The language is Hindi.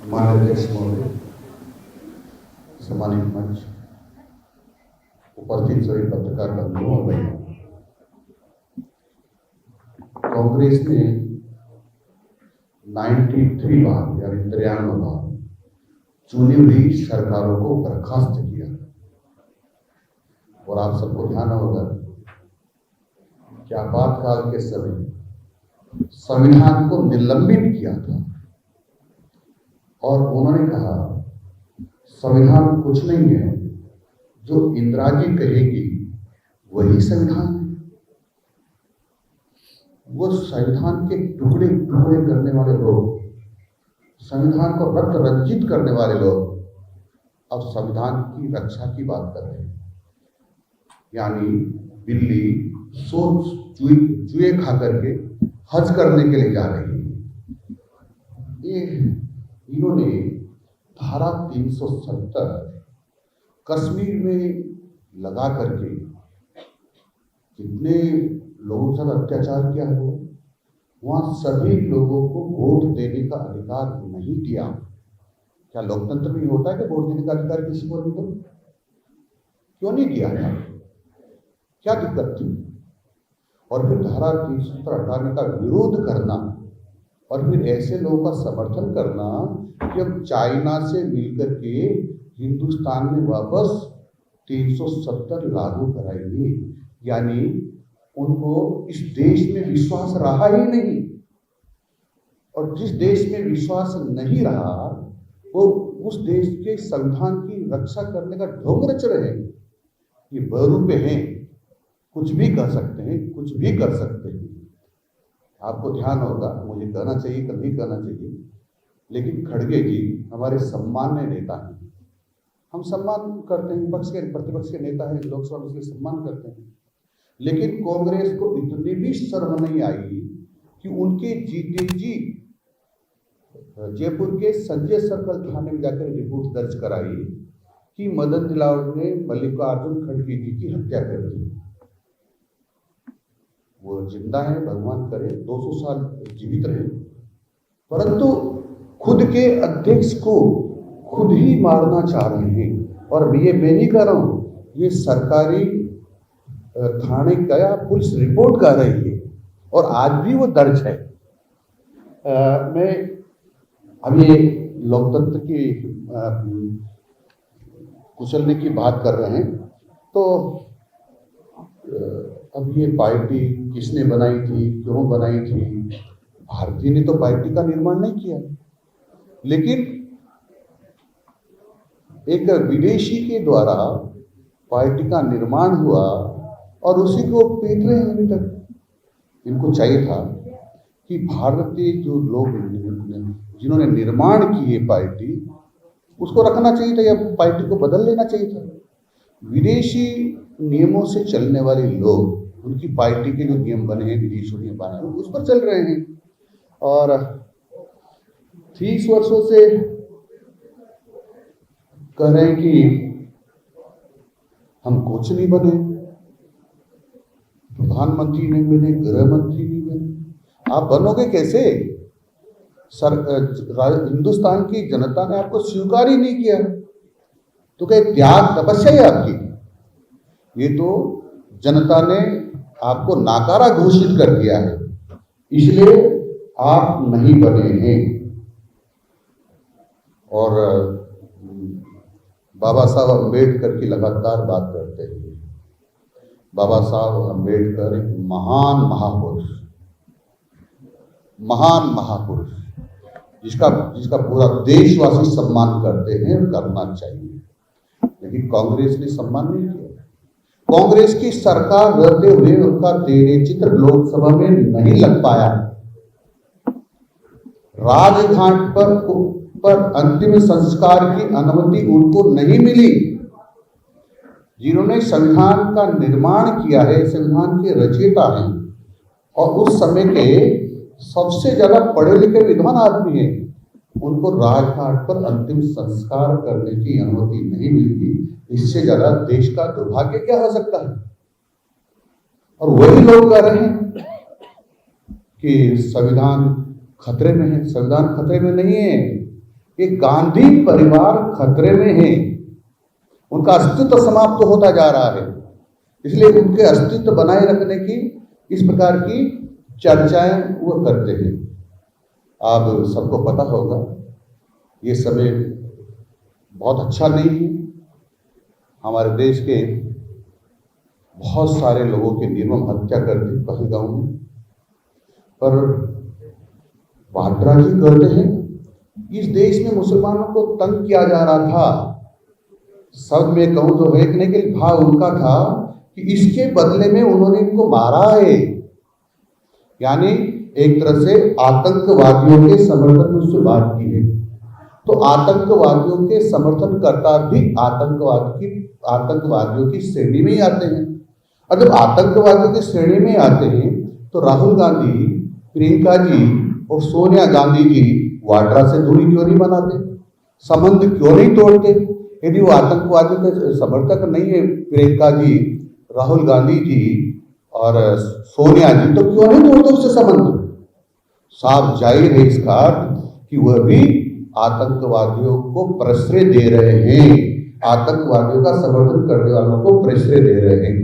माननीय अध्यक्ष महोदय, सम्मानित मंच, उपस्थित सभी पत्रकार बंधुओं और बहनों, कांग्रेस ने 93 बार यानी 93 बार चुनी हुई सरकारों को बर्खास्त किया। और आप सबको ध्यान होगा कि आपातकाल के समय संविधान को निलंबित किया था और उन्होंने कहा संविधान कुछ नहीं है, जो इंदिरा जी कहेगी वही संविधान है। वो संविधान के टुकड़े टुकड़े करने वाले लोग, संविधान को रक्त रंजित करने वाले लोग अब संविधान की रक्षा की बात कर रहे हैं। यानी बिल्ली सोच जुए खा करके हज करने के लिए जा रही है। ये इन्होंने धारा 370 कश्मीर में लगा करके कितने लोगों के साथ अत्याचार किया है। वहां सभी लोगों को वोट देने का अधिकार नहीं दिया। क्या लोकतंत्र में होता है कि वोट देने का अधिकार किसी को नहीं दो? क्यों नहीं दिया था? क्या दिक्कत थी? और फिर धारा 370 हटाने का विरोध करना और फिर ऐसे लोगों का समर्थन करना कि अब चाइना से मिलकर के हिंदुस्तान में वापस 370 लागू कराएंगे। यानी उनको इस देश में विश्वास रहा ही नहीं, और जिस देश में विश्वास नहीं रहा वो उस देश के संविधान की रक्षा करने का ढोंग रच रहे हैं। ये बहरूपे हैं, कुछ भी कर सकते हैं, कुछ भी कर सकते हैं। आपको ध्यान होगा, मुझे कहना चाहिए कि नहीं कहना चाहिए, लेकिन खड़गे जी हमारे सम्मान्य नेता हैं। हम सम्मान करते हैं, विपक्ष के प्रतिपक्ष के नेता हैं, लोकसभा में इसलिए सम्मान करते हैं। लेकिन कांग्रेस को इतनी भी शर्म नहीं आई कि उनके जीते जी जयपुर के संजय सर्कल थाने में जाकर रिपोर्ट दर्ज कराई कि मदन दिलावर ने मल्लिकार्जुन खड़गे जी की हत्या कर दी। वो जिंदा है, भगवान करे 200 साल जीवित रहे, परंतु खुद के अध्यक्ष को खुद ही मारना चाह रहे हैं। और मैं नहीं कह रहा हूं, ये सरकारी थाने गया, पुलिस रिपोर्ट कर रही है और आज भी वो दर्ज है। मैं अब ये लोकतंत्र की कुचलने की बात कर रहे हैं, तो अब ये पार्टी किसने बनाई थी, क्यों बनाई थी? भारतीय ने तो पार्टी का निर्माण नहीं किया, लेकिन एक विदेशी के द्वारा पार्टी का निर्माण हुआ और उसी को पीट रहे हैं अभी तक। इनको चाहिए था कि भारतीय जो लोग जिन्होंने निर्माण की है पार्टी, उसको रखना चाहिए था या पार्टी को बदल लेना चाहिए था। विदेशी नियमों से चलने वाले लोग, उनकी पार्टी के जो नियम बने हैं, विदेशी नियम बने हैं, उस पर चल रहे हैं। और 30 वर्षों से कह रहे हैं कि हम कुछ नहीं बने, प्रधानमंत्री नहीं बने, गृह मंत्री नहीं बने। आप बनोगे कैसे? हिंदुस्तान की जनता ने आपको स्वीकार ही नहीं किया, तो क्या त्याग तपस्या है आपकी? ये तो जनता ने आपको नाकारा घोषित कर दिया है, इसलिए आप नहीं बने हैं। और बाबा साहब अम्बेडकर की लगातार बात करते हैं। बाबा साहब अम्बेडकर एक महान महापुरुष, जिसका पूरा देशवासी सम्मान करते हैं और करना चाहिए, लेकिन कांग्रेस ने सम्मान नहीं किया। कांग्रेस की सरकार रहते हुए उनका तेरे चित्र लोकसभा में नहीं लग पाया। राजघाट पर अंतिम संस्कार की अनुमति उनको नहीं मिली। जिन्होंने संविधान का निर्माण किया है, संविधान के रचयिता हैं और उस समय के सबसे ज्यादा पढ़े लिखे विद्वान आदमी हैं, उनको राजघाट पर अंतिम संस्कार करने की अनुमति नहीं मिली। इससे ज्यादा देश का दुर्भाग्य क्या हो सकता है? और वही लोग कह रहे हैं कि संविधान खतरे में है। संविधान खतरे में नहीं है, ये गांधी परिवार खतरे में है, उनका अस्तित्व समाप्त होता जा रहा है। इसलिए उनके अस्तित्व बनाए रखने की इस प्रकार की चर्चाएं वो करते हैं। आप सबको पता होगा ये समय बहुत अच्छा नहीं है। हमारे देश के बहुत सारे लोगों की निर्मम हत्या कर दी पहलगांव में। पर वाड्रा जी कहते हैं इस देश में मुसलमानों को तंग किया जा रहा था। सब में कहूं तो देखने के लिए भाव उनका था कि इसके बदले में उन्होंने इनको मारा है। यानी एक तरह से आतंकवादियों के समर्थन में उससे बात की है। तो आतंकवादियों के समर्थनकर्ता भी आतंकवादियों की श्रेणी में ही आते हैं। और जब आतंकवादियों की श्रेणी में आते हैं तो राहुल गांधी, प्रियंका जी और सोनिया गांधी जी वाड्रा से दूरी क्यों नहीं बनाते, संबंध क्यों नहीं तोड़ते? यदि वो आतंकवादियों के समर्थक नहीं है प्रियंका जी, राहुल गांधी जी और सोनिया जी, तो क्यों नहीं तोड़ते उससे संबंध? साफ जाहिर है इसका कि वह भी आतंकवादियों को प्रश्रय दे रहे हैं, आतंकवादियों का समर्थन करने वालों को प्रश्रय दे रहे हैं।